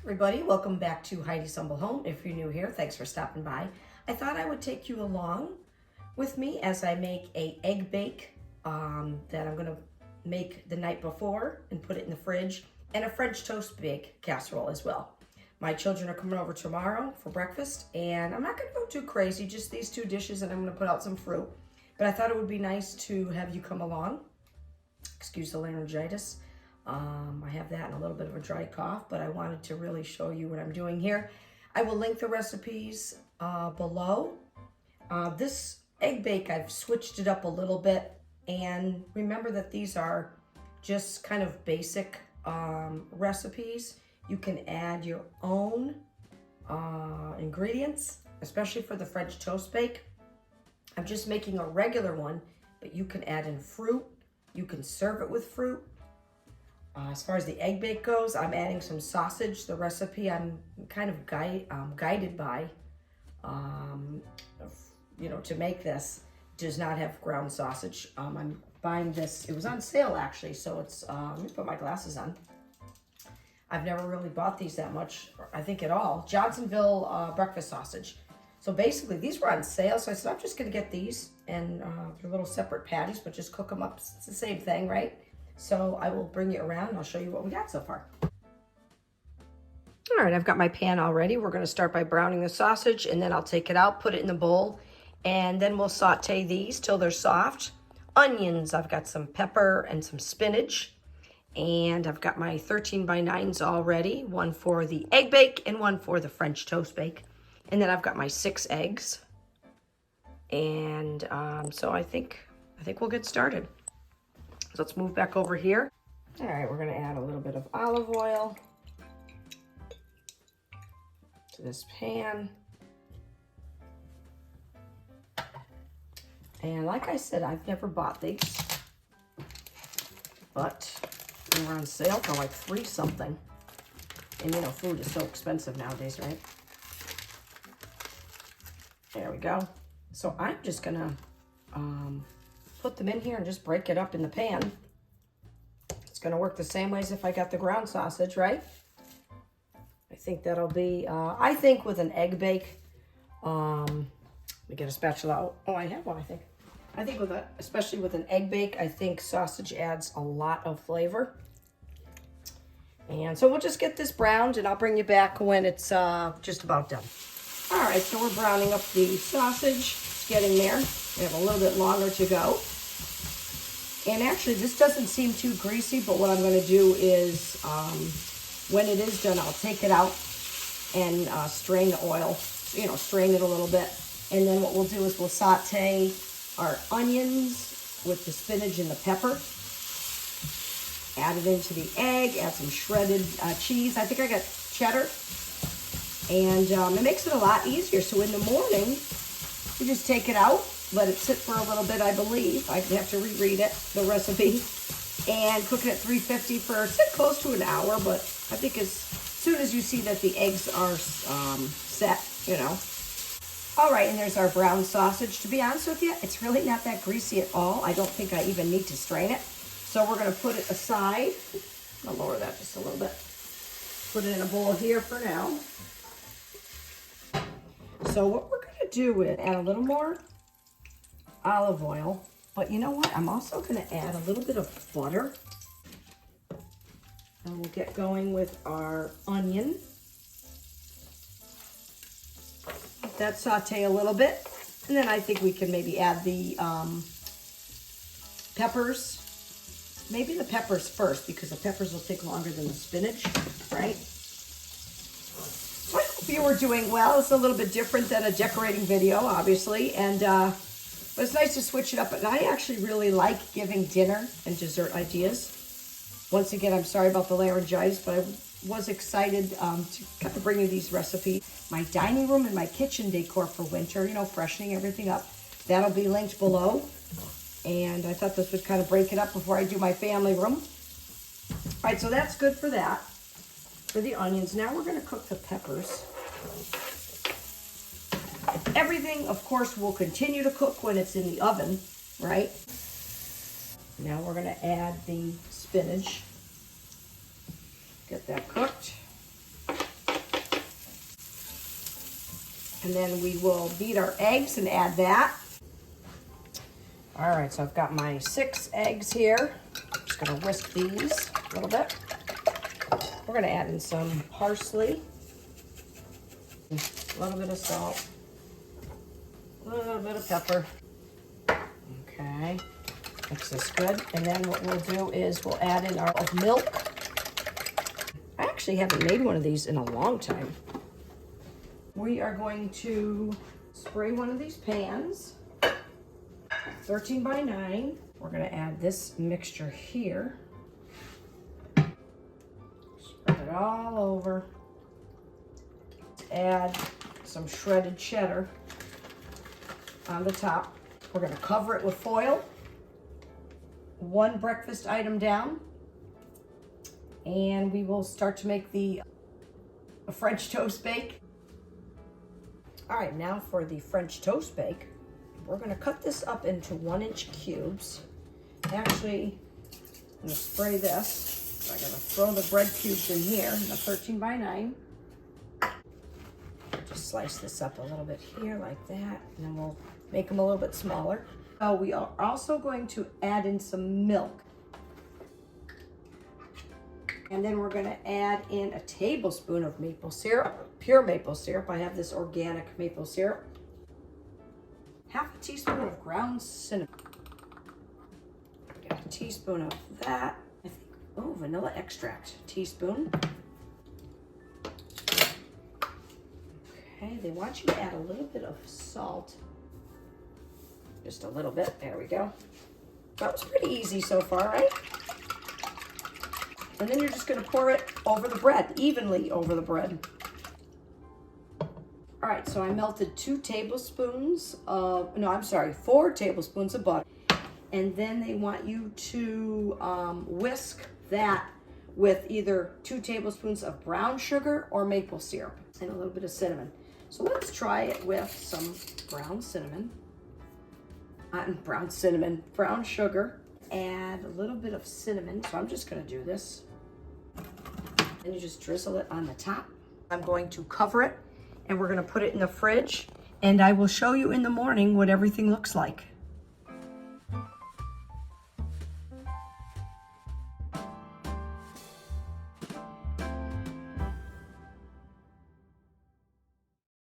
Everybody, welcome back to Heidi's Humble Home. If you're new here, thanks for stopping by. I thought I would take you along with me as I make a egg bake that I'm gonna make the night before and put it in the fridge, and a French toast bake casserole as well. My children are coming over tomorrow for breakfast, and I'm not gonna go too crazy, just these two dishes, and I'm gonna put out some fruit. But I thought it would be nice to have you come along. Excuse the laryngitis. I have that and a little bit of a dry cough, but I wanted to really show you what I'm doing here. I will link the recipes below. This egg bake, I've switched it up a little bit, and remember that these are just kind of basic recipes. You can add your own ingredients, especially for the French toast bake. I'm just making a regular one, but you can add in fruit. You can serve it with fruit. As far as the egg bake goes, I'm adding some sausage. The recipe I'm kind of guided by, to make this does not have ground sausage. I'm buying this. It was on sale actually, so it's. Let me put my glasses on. I've never really bought these that much, I think at all. Johnsonville breakfast sausage. So basically, these were on sale, so I said I'm just gonna get these, and they're little separate patties, but just cook them up. It's the same thing, right? So I will bring you around and I'll show you what we got so far. All right, I've got my pan all ready. We're gonna start by browning the sausage, and then I'll take it out, put it in the bowl, and then we'll saute these till they're soft. Onions, I've got some pepper and some spinach, and I've got my 13 by 9s all ready, one for the egg bake and one for the French toast bake. And then I've got my 6 eggs. And so I think we'll get started. So let's move back over here. All right, we're gonna add a little bit of olive oil to this pan. And like I said, I've never bought these, but they were on sale for like $3 something. And food is so expensive nowadays, right? There we go. So I'm just gonna put them in here and just break it up in the pan. It's gonna work the same way as if I got the ground sausage, right? I think that'll be, I think with an egg bake, let me get a spatula out. Oh, I have one, I think. I think especially with an egg bake, I think sausage adds a lot of flavor. And so we'll just get this browned, and I'll bring you back when it's just about done. All right, so we're browning up the sausage. It's getting there. We have a little bit longer to go. And actually, this doesn't seem too greasy, but what I'm going to do is, when it is done, I'll take it out and strain the oil, strain it a little bit. And then what we'll do is we'll saute our onions with the spinach and the pepper. Add it into the egg, add some shredded cheese. I think I got cheddar. And it makes it a lot easier. So in the morning, you just take it out, let it sit for a little bit, I believe. I have to reread it, the recipe. And cook it at 350 for close to an hour. But I think as soon as you see that the eggs are set, All right, and there's our brown sausage. To be honest with you, it's really not that greasy at all. I don't think I even need to strain it. So we're going to put it aside. I'll lower that just a little bit. Put it in a bowl here for now. So what we're going to do is add a little more olive oil. But you know what? I'm also going to add a little bit of butter. And we'll get going with our onion. Let that saute a little bit. And then I think we can maybe add the peppers. Maybe the peppers first, because the peppers will take longer than the spinach, right? So I hope you were doing well. It's a little bit different than a decorating video, obviously. And but it's nice to switch it up. And I actually really like giving dinner and dessert ideas. Once again, I'm sorry about the laryngitis, but I was excited to kind of bring you these recipes. My dining room and my kitchen decor for winter, freshening everything up. That'll be linked below. And I thought this would kind of break it up before I do my family room. All right, so that's good for that, for the onions. Now we're going to cook the peppers. Everything, of course, will continue to cook when it's in the oven, right? Now we're going to add the spinach. Get that cooked. And then we will beat our eggs and add that. All right, so I've got my 6 eggs here. I'm just gonna whisk these a little bit. We're gonna add in some parsley, a little bit of salt, a little bit of pepper. Okay, mix this good. And then what we'll do is we'll add in our milk. I actually haven't made one of these in a long time. We are going to spray one of these pans, 13 by 9. We're gonna add this mixture here. Spread it all over. Add some shredded cheddar on the top. We're gonna cover it with foil. 1 breakfast item down. And we will start to make the French toast bake. All right, now for the French toast bake, we're gonna cut this up into 1-inch cubes. Actually, I'm gonna spray this. So I'm gonna throw the bread cubes in here, in the 13 by 9. Just slice this up a little bit here like that, and then we'll make them a little bit smaller. So we are also going to add in some milk. And then we're gonna add in a tablespoon of maple syrup, pure maple syrup. I have this organic maple syrup. Half a teaspoon of ground cinnamon. Got a teaspoon of that. I think, oh, vanilla extract, teaspoon. Okay, they want you to add a little bit of salt. Just a little bit, there we go. That was pretty easy so far, right? And then you're just gonna pour it over the bread, evenly over the bread. All right, so I melted 4 tablespoons of butter. And then they want you to whisk that with either 2 tablespoons of brown sugar or maple syrup and a little bit of cinnamon. So let's try it with some brown sugar. Add a little bit of cinnamon. So I'm just gonna do this. And you just drizzle it on the top. I'm going to cover it and we're gonna put it in the fridge, and I will show you in the morning what everything looks like.